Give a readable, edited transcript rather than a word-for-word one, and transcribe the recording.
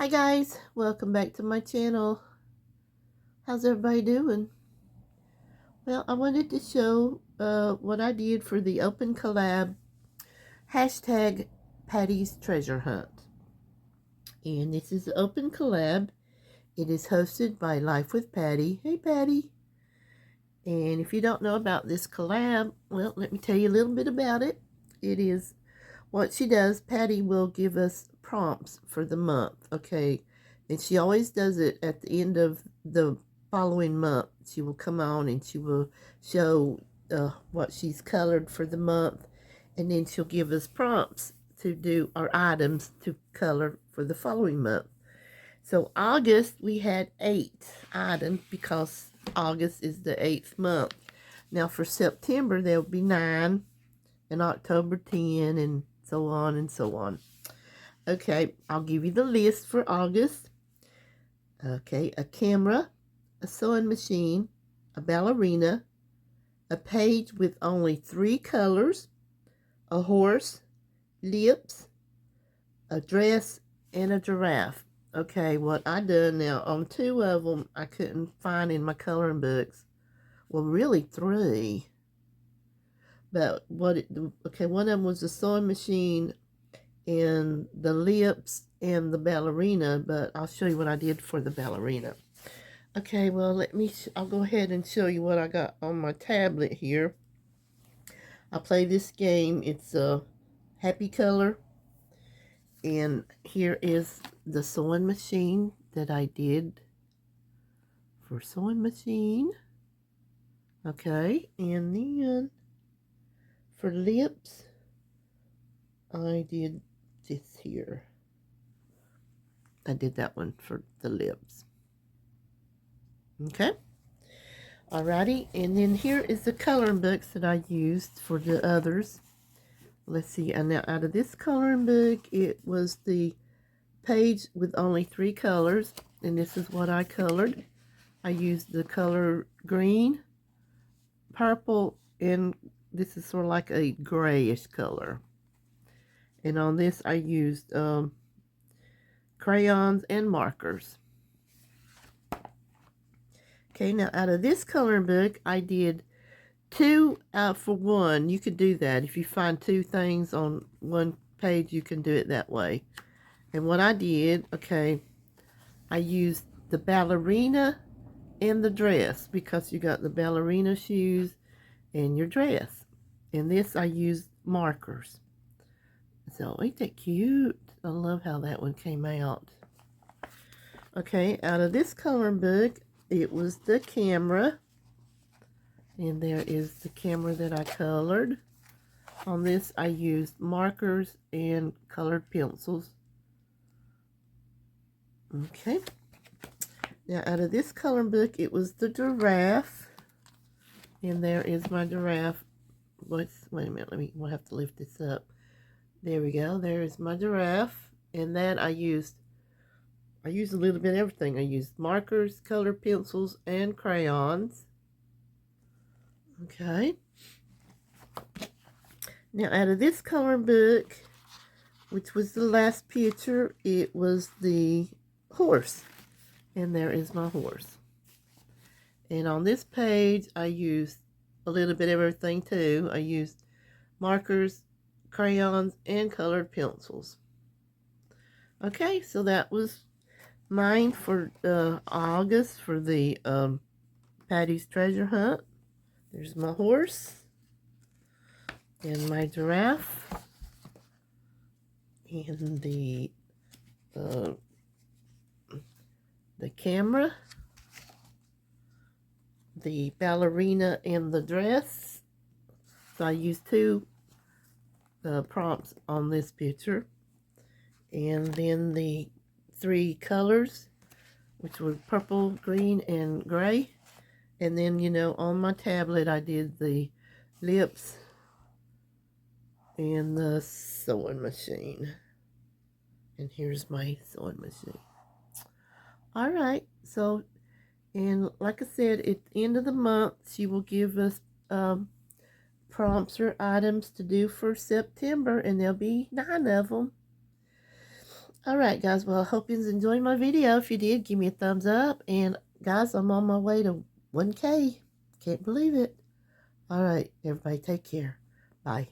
Hi guys, welcome back to my channel. How's everybody doing? Well, I wanted to show what I did for the open collab hashtag Patty's Treasure Hunt. And this is the open collab. It is hosted by Life with Patty. Hey Patty. And if you don't know about this collab, well, let me tell you a little bit about it. It is what she does. Patty will give us prompts for the month, okay? And she always does it at the end of the following month. She will come on and she will show what she's colored for the month, and then she'll give us prompts to do our items to color for the following month. So August, we had 8 items because August is the 8th month. Now for September, there will be 9, and October 10, and so on and so on. Okay, I'll give you the list for August. Okay, a camera, a sewing machine, a ballerina, a page with only 3 colors, a horse, lips, a dress, and a giraffe. Okay, what I done now, on 2 of them I couldn't find in my coloring books. Well, really 3. But okay, one of them was the sewing machine and the lips and the ballerina, but I'll show you what I did for the ballerina. Okay, well, I'll go ahead and show you what I got on my tablet here. I play this game. It's a Happy Color, and here is the sewing machine that I did for sewing machine. Okay, and then for lips, I did this here. I did that one for the lips. Okay. Alrighty, and then here is the coloring books that I used for the others. Let's see, and now out of this coloring book, it was the page with only 3 colors, and this is what I colored. I used the color green, purple, and this is sort of like a grayish color. And on this, I used crayons and markers. Okay, now out of this coloring book, I did 2 for 1. You could do that. If you find 2 things on one page, you can do it that way. And what I did, okay, I used the ballerina and the dress, because you got the ballerina shoes and your dress. And this, I used markers. So ain't that cute? I love how that one came out. Okay, out of this coloring book, it was the camera. And there is the camera that I colored. On this, I used markers and colored pencils. Okay. Now, out of this coloring book, it was the giraffe. And there is my giraffe. Wait a minute. We'll have to lift this up. There we go. There is my giraffe. And then I used a little bit of everything. I used markers, colored pencils, and crayons. Okay. Now, out of this coloring book, which was the last picture, it was the horse. And there is my horse. And on this page, I used a little bit of everything too. I used markers, crayons, and colored pencils. Okay, so that was mine for August for the Patty's Treasure Hunt. There's my horse and my giraffe and the camera, the ballerina, and the dress. So I used 2 prompts on this picture, and then the 3 colors, which were purple, green, and gray. And then, you know, on my tablet, I did the lips and the sewing machine. And here's my sewing machine. All right, so, and like I said, at the end of the month, she will give us prompts or items to do for September, and there'll be 9 of them. Alright, guys. Well, I hope you enjoyed my video. If you did, give me a thumbs up. And, guys, I'm on my way to 1K. Can't believe it. Alright, everybody, take care. Bye.